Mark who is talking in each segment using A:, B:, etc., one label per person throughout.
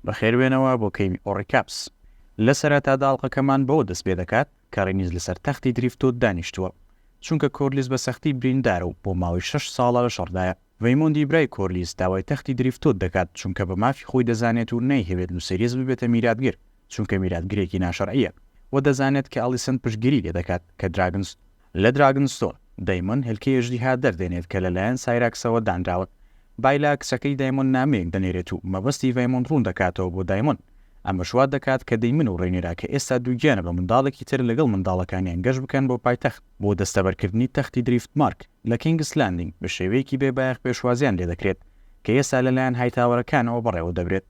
A: بەخێربێنەوە بۆ کەیمی ئۆڕیکاپس. لە سەرەتا داڵقەکەمان بەوە دەست پێ دەکات کە ڕێنیز لەسەر تەختی دریفتۆ دانیشتووە، چونکە کۆرلیس بە سەختی بریندارە و بۆ ماوەی 6 ساڵە لە شەڕدایە. ڤەیمۆندی برای کۆرلیس داوای تەختی دریفتۆ دەکات چونکە بە مافی خۆی دەزانێت و نەیهەوێت لوسێریز ببێتە میراتگیر، چونکە میراتگرێکی ناشەرعیە و دەزانێت کە ئالیسن پشتگیری لێ دەکات کە لە دراگنستۆن دەیمۆن هێلکەیەشی ها دەردێنێت کە لەلایەن سایراکسەوە دانراوە. بایلا کچەکەی دایمۆن نامەیەک دەنێرێت و مەبەستی ڤەیمۆن ڕوون دەکاتەوە بۆ دایمۆن. ئەمە شوات دەکات کە دەیمن و ڕێنێرا کە ئێستا دووگیانە بە منداڵێکی تر لەگەڵ منداڵەکانیان گەشت بکەن بۆ پایتەخت بۆ دەستەبەرکردنی تەختی دریفت مارک لە کینگس لاندینگ بە شێوەیەکی بێبایەخ پێشوازیان لێ دەکرێت کە ئێستا لەلایەن هایتاوەرەکانەوە بەڕێوە دەبرێت.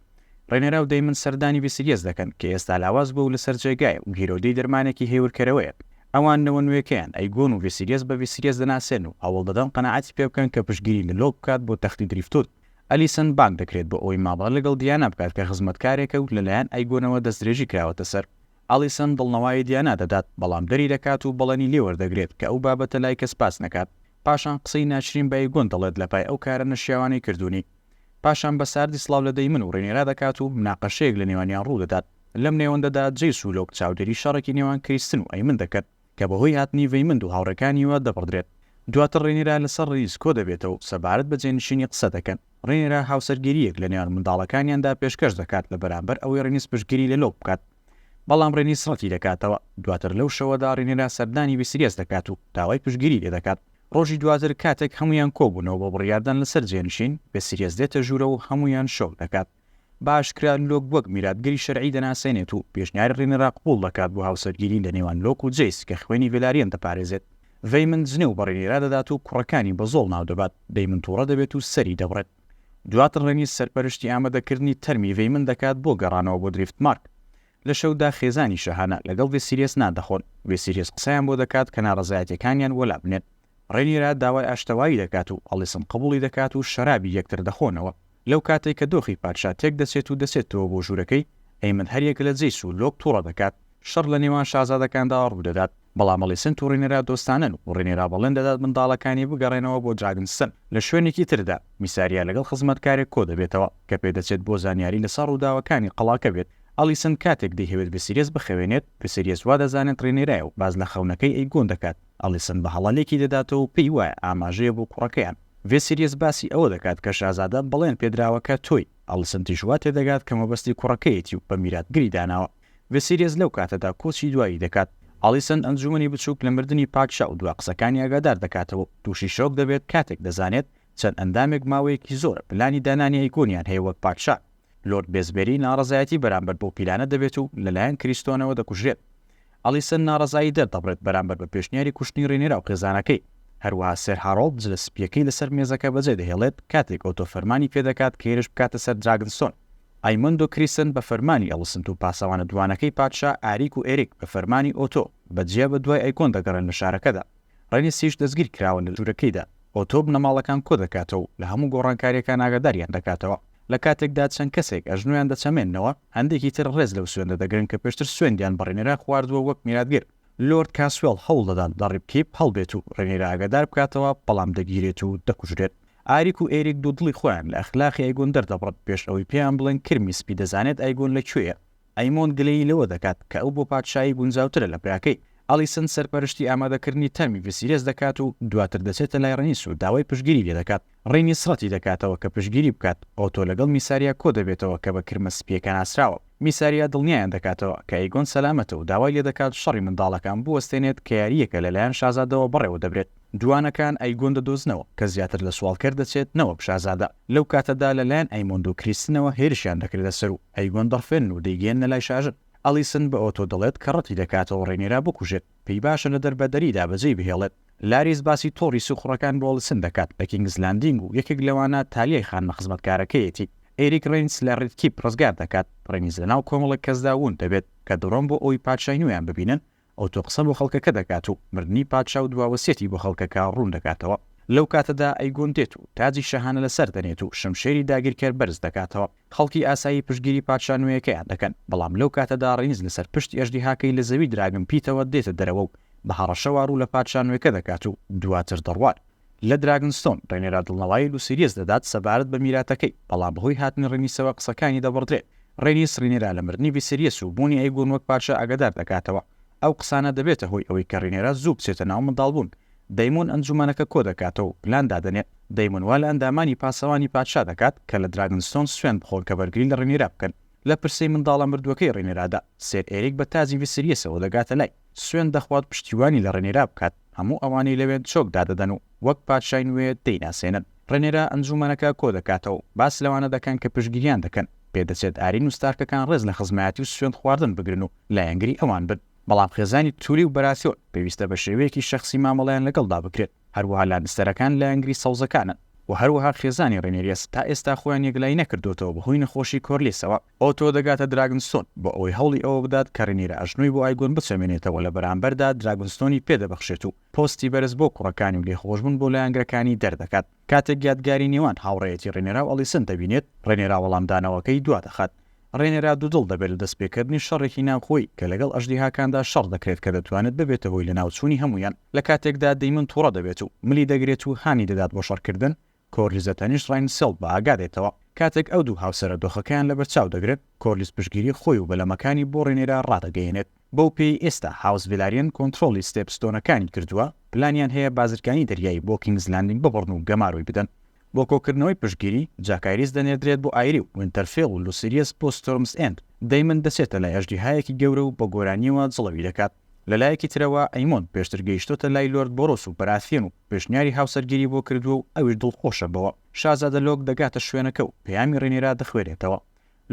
A: ڕێنێرا و دەیمن سەردانی ڤیسیریەس دەکەن کە ئێستا لاواز بوو لەسەر جێگایە و گیرۆدەی دەرمانێکی هێورکەرەوەیە. ئەوان نەوە نوێکەیان ئەیگۆن و ڤیسیریەس بە ڤیسیریەس دەناسێن و هەوڵ دەدەن قەنەعەتی پێ بکەن کە پشتگیری لە لۆ بکات بۆ تەختی دریفتۆ. ئەلیسن بانگ دەکرێت بۆ ئەوەی ماڵە لەگەڵ دیانا بکات کە خزمەتکارێکە و لەلایەن ئەیگۆنەوە دەستدرێژی کراوەتە سەر. ئەلیسن دڵنەوەی دیانا دەدات بەڵام دەری دەکات و بەڵێنی لێوەردەگرێت کە ئەو بابەتە لای کەس پاس نەکات. پاشان قسەی ناچرین بە ئەیگۆن دەڵێت لە پای ئەو کارە نەشیاوانەی کردوونی. پاشان بە ساردی سڵاو لە دەیمن و ڕێنێرا دەکات و مناقەشەیەک لە نێوانیان ڕوو دەدات. لەم نێوەندەدا جەیس و لۆک چاودێری شەڕێکی نێوان کریستن و ئەیمن دەکات کە بەهۆی هاتنی ڤەیمن و هاوڕەکانیوە دەبڕدرێت. دواتر ڕێنێرا لەسەر ڕیز کۆ دەبێتەوە سەبارەت بە جێنشینی قسە دەکەن. ڕێنێرا هاوسەرگیریەک لە نێوان منداڵەکانیاندا پێشکەش دەکات لە بەرامبەر ئەوەی ڕێنیس پشتگیری لە لۆ بکات، بەڵام ڕێنیس ڕەتی دەکاتەوە. دواتر لەو شەوەدا ڕێنێرا سەردانی ڤیسیریەس دەکات و داوای پشتگیری لێ دەکات. ڕۆژی دواتر کاتێک هەمویان کۆبوونەوە بۆ بڕیاردان لەسەر جێنشین، ڤیسیریەس دێتە ژوورە و هەمویان شەو دەکات. باشکرا لۆک وەک میراتگەری شەرعی دەناسێنێت و پێشنیاری ڕێنێرا قبوڵ دەکات بۆ هاوسەرگیری لە نێوان لۆک و جەیس کە خوێنی ڤێلاریەن دەپارێزێت. ڤەیمن جنێ و بە ڕێنێرا دەدات و کوڕەکانی بە زۆڵ ناو دەبات. دەیمن تووڕە دەبێت و سەری دەبڕێت. دواتر ڕێنیس سەرپەرشتی ئامادەکردنی تەرمی ڤەیمن دەکات بۆ گەڕانەوە بۆ دریفت مارک. لە شەودا خێزانی شەهانە لەگەڵ ڤیسیریەس نادەخۆن. ڤیسیریەس قسەیان بۆ دەکات کە ناڕەزایەتیەکانیان وەلا بنێت. ڕێنێرا داوای ئاشتەوایی دەکات و ئەلیسن قبوڵی دەکات و شەرابی یەکتر دەخۆنەوە. لەو کاتێک کە دۆخی پادشا تێک دەچێت و دەچێتەوە بۆ ژوورەکەی، ئەیمن هەریەک لە جەیس و لۆک تووڕە دەکات. شەڕ لە نێوان شازادەکاندا ڕوودەدات، بەڵام ئەلیسن و ڕێنێرا دۆستانن و ڕێنێرا بەڵێن دەدات منداڵەکانی بگەڕێنەوە بۆ دراگنستن. لە شوێنێکی تردا میساریا لەگەڵ خزمەتکارێک کۆ دەبێتەوە کە پێدەچێت بۆ زانیاری لەسەر ڕووداوەکانی قەڵاکە بێت. ئەلیسن کاتێک دەیهەوێت ڤیسیریەس بخەوێنێت، ڤیسیریەس وا دەزانێت ڕێنێرایە و باز لە خەونەکەی ئەیگۆن دەکات. ئەلیسن بە هەڵەلێکی دەداتەوە و پێی وایە ئاماژەیە بۆ کوڕەکەیان. ڤیسیریەس باسی ئەوە دەکات کە شازادە بەڵێن پێدراوەکە تۆی. ئەلیسن تیژوا تێدەگات کە مەبەستی کوڕەکەیەتی و بە میراتگری داناوە. ڤیسیریەس لەو کاتەدا کۆچی دوایی دەکات. ئەلیسن ئەنجومەنی بچووک لە مردنی پادشا و دوا قسەکانی ئاگادار دەکاتەوە. تووشی شۆک دەبێت کاتێک دەزانێت چەند ئەندامێک ماوەیەکی زۆر پلانی دانانی ئەیگۆنیان هەیە وەک پادشا. لۆرد بێزبێری ناڕەزایەتی بەرامبەر بۆ پیلانە دەبێت و لەلایەن کریستۆنەوە دەکوژرێت. ئەلیسن ناڕەزایی دەردەبڕێت بەرامبەر بە پێشنیاری کوشتنی ڕێنێرا و خێزانەکەی. هەروەها سەر هاڕۆڵد جلەسپیەکەی لەسەر مێزەکە بەجێ دەهێڵێت کاتێک ئۆتۆ فەرمانی پێدەکات کە هێرش بکاتە سەر دراگنستۆن. ئایمۆند و کریسن بە فەرمانی ئەلیسن و پاسەوانە دوانەکەی پادشا ئاریک و ئێریک بە فەرمانی ئۆتۆ بەجێ بە دوای ئەیکۆن دەگەڕێن لە شارەکەدا. ڕێنیسیش دەستگیر کراون لە ژوورەکەیدا. ئۆتۆ بنەماڵەکان کۆ دەکاتەوە لە هەموو گۆڕانکاریەکان ئاگاداریان دەکاتەوە. لە کاتێکدا چەند کەسێک ئەژنۆیان دەچەمێنەوە، هەندێکی تر ڕێز لەو سوێندە دەگرن کە پێشتر سوێندیان بە ڕێنێرا خواردووە وەک میراتگیر. لۆرد کاسوێڵ هەوڵ دەدات دەڕیبکیپ هەڵبێت و ڕێنێرا ئاگادار بکاتەوە، بەڵام دەگیرێت و دەکوژرێت. ئاریک و ئێریک دوو دڵی خۆیان لە ئەخلاقی ئەیگۆن دەردەبڕێت پێش ئەوەی پێیان بڵێن کرمی سپی دەزانێت ئەیگۆن لەکوێیە. ئەیمۆن گلەیی لەوە دەکات کە ئەو بۆ پادشایی گونجاوترە لە براکەی. ئەلیسن سەرپەرشتی ئامادەکردنی تەرمی ڤیسیریەس دەکات و دواتر دەچێتە لای ڕێنیس و داوای پشتگیری لێ دەکات. ڕێنیس ڕەتی دەکاتەوە کە پشتگیری بکات. ئۆتۆ لەگەڵ میساریا کۆ دەبێتەوە کە بە کرمە سپیەکە ناسراوە. میساریا دڵنیایان دەکاتەوە کە ئەیگۆن سەلامەتە و داوای لێ دەکات شەڕی منداڵەکان بوەستێنێت کە یاریەکە لەلایەن شازادەوە بەڕێوە دەبرێت. دوانەکان ئەیگۆن دەدۆزنەوە کە زیاتر لە سوالکەر دەچێت نەوەک شازادە. لەو کاتەدا لەلایەن ئەیمۆند و کریستنەوە هێرشیان دەکرێتە سەر و ئەیگۆن دەڕفێن و دەیگەێنە لای شاژن. ئەلیسن بە ئۆتۆ دەڵێت کە ڕەتی دەکاتەوە ڕێنێرا بکوژێت، پێی باشە لە دەربەدەریدا بەجێی بهێڵێت. لاریس باسی تۆڕی سوخڕەکان بۆ ئەلیسن دەکات لە کینگز لاندینگ و یەکێک لەوانە تالیای خانمە خزمەتکارەکەیەتی. ئێریک ڕێنیس لە ڕێدکیپ ڕزگار دەکات. ڕێنیس لەناو کۆمەڵێک کەسدا ون دەبێت کە دڕۆن بۆ ئەوی پادشای نوێیان ببینن. ئۆتۆ قسە بۆ خەڵکەکە دەکات و مردنی پادشا و دواوەسێتی بۆ خەڵکەکە ڕوون دەکاتەوە. لەو کاتەدا ئەیگۆن دێت و تاجی شەهانە لەسەر دەنێت و شمشێری داگیرکەر بەرز دەکاتەوە. خەڵکی ئاسایی پشتگیری پادشا نوێیەکەیان دەکەن، بەڵام لەو کاتەدا ڕێنیس لەسەر پشتی ئەژدیهاکەی لە زەوی دراگن پیتەوە دێتە دەرەوە و بە هەڕەشەوە ڕوو لە پادشا نوێیەکە دەکات و دواتر دەڕوات. لە دراگنستۆن ڕێنێرا دڵنەوایی لوسیریەس دەدات سەبارەت بە میراتەکەی، بەڵام بەهۆی هاتنی ڕێنیسەوە قسەکانی دەبڕدرێت. ڕێنیس ڕینێرا لە مردنی ڤیسریەس و بوونی ئەیگۆن وەک پادشا ئاگادار دەکاتەوە. ئەو قسانە دەبێتە هۆی ئەوەی کە ڕینێرا زوو بچێتە ناو منداڵبوون. دەیمۆن ئەنجومەنەکە کۆ دەکاتەوە و پلان دادەنێت. دەیمۆن وا لە ئەندامانی پاسەوانی پادشا دەکات کە لە دراگنستۆن سوێن بخۆن کە بەرگری لە ڕینێرا بکەن. لە پرسەی منداڵە مردووەکەی ڕێنێرادا سێر ئێریک بە تازی ڤیسریەسەوە دەگاتە لای سوێن دەخوات پشتیوانی لە ڕێنێرا بکات. هەموو ئەوانەی لەوێن چۆک دادەدەن و وەک پادشای نوێ دەیناسێنن. ڕێنێرا ئەنجومەنەکە کۆ دەکاتەوە باس لەوانە دەکەن کە پشتگیریان دەکەن پێدەچێت ئارین و ستارکەکان ڕێز لە خزمەتی و سوێن خواردن بگرن و لایەنگری ئەوان بن. بەڵام خێزانی تووری و بەراسیۆن پێویستە بە شێوەیەکی شەخسی مامەڵەیان لەگەڵدا بکرێت. هەروەها لانستەرەکان لایەنگری سەوزەکانن و هەروەها خێزانی ڕێنێریەس تا ئێستا خۆیان یەکلای نەکردوتەوە بەهۆی نەخۆشی کۆرلیسەوە. ئۆتۆ دەگاتە دراگنستۆن بۆ ئەوەی هەوڵی ئەوە بدات کە ڕێنێرە ئەژنۆی بۆ ئایگۆن بچەمێنێتەوە لە بەرامبەردا دراگنستۆنی پێدەبەخشێت و پۆستی بەرز بۆ کوڕەکانی و لێخۆشبوون بۆ لایەنگرەکانی دەردەکات. کاتێک یادگاری نێوان هاوڕێیەتی ڕێنێرا و ئەلیسن دەبینێت ڕێنێرا وەڵامدانەوەکەی دوا دەخات. ڕێنێرا دوودڵ دەبێت لە دەستپێکردنی شەڕێکی ناوخۆی کە لەگەڵ ئەژدیهاکاندا شەڕ دەکرێت کە دەتوانێت ببێتە هۆی لە ناوچوونی هەمویان. لە کاتێکدا دەیمن تووڕە دەبێت و ملی دەگرێت و هانی دەدات بۆ شەڕکردن کۆرلیزە تەنیشت ڕاینسێڵ بە ئاگادێتەوە. کاتێک ئەو دوو هاوسەرە دۆخەکەیان لەبەر چاو دەگرێت کۆرلیس پشگیری خۆی و بەلەمەکانی بۆ ڕێنێرا ڕادەگەیەنێت. بەو پێی ئێستا هاوس ڤیلاریۆن کۆنتڕۆلی ستێپستۆنەکانی کردووە پلانیان هەیە بازرگانی دەریایی بۆ کینگز لاندینگ ببڕن و گەماڕۆی بدەن. بۆ کۆکردنەوەی پشگیری جاکایریس دەنێردرێت بۆ ئایری و وینتەرفێڵ و لوسیریەس بۆ ستۆرمز ئێند. دەیمن دەچێتە لای ئەژدیهایەکی گەورە و بە گۆرانیەوە جڵەوی دەکات. لەلایەکی ترەوە ئەیمۆن پێشتر گەیشتۆتە لای لۆرد بۆرۆس و بەراسیێن و پێشنیاری هاوسەرگیری بۆ کردووە و ئەویش دڵخۆشە بەوە. شازادە لۆک دەگاتە شوێنەکە و پەیامی ڕێنێرا دەخوێنێتەوە.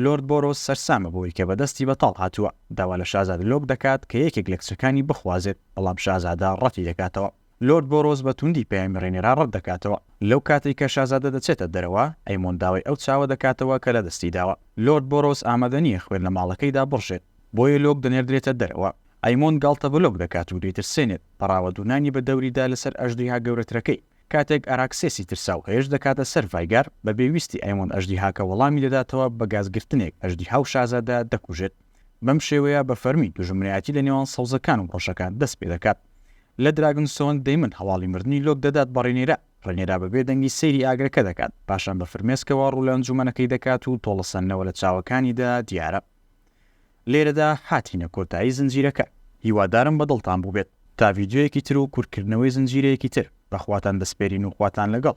A: لۆرد بۆرۆس سەرسامە بۆی کە بەدەستی بەتاڵ هاتووە داوا لە شازادە لۆک دەکات کە یەکێک لە کچەکانی بخوازێت بەڵام شازادە ڕەتی دەکاتەوە. لۆرد بۆرۆس بە توندی پەیامی ڕێنێرا ڕەت دەکاتەوە. لەو کاتێک کە شازادە دەچێتە دەرەوە ئەیمۆن داوای ئەو چاوە دەکاتەوە کە لە دەستی داوە. لۆرد بۆرۆس ئامادە نییە خوێن لە ماڵەکەیدا بڕشێت بۆیە لۆک دەنێردرێتە دەرەوە. ئەیمۆن گاڵتە بە لۆک دەکات و دەیترسێنێت پەراوە دوونانی بە دەوریدا لەسەر ئەژدیها گەورەترەکەی. کاتێک ئاراکسێسی ترسا و هێش دەکاتە سەر ڤایگار بە بێویستی ئەیمۆن ئەژدیهاکە وەڵامی دەداتەوە بە گازگرتنێک ئەژدیها و شازادە دەکوژێت. بەم شێوەیە بە فەرمی دوژمنایەتی لە نێوان سەوزەکان و ڕۆژەکان دەست پێ دەکات. لە دراگنستۆن دەیمن هەواڵی مردنی لۆک دەدات بە ڕێنێرا. ڕێنێرا بەبێ دەنگی سەیری ئاگرەکە دەکات پاشان بە فرمێسکەوە ڕوو لە ئەنجومەنەکەی دەکات و تۆڵەسەنەوە لە چاوەکانیدا دیارە. لێرەدا هاتینە کۆتایی زنجیرەکە. هیوادارم بەدڵتان بوو بێت تا ڤیدیۆیەکی تر و کورتکردنەوەی زنجیرەیەکی تر بەخواتان دەسپێرین و خواتان لەگەڵ.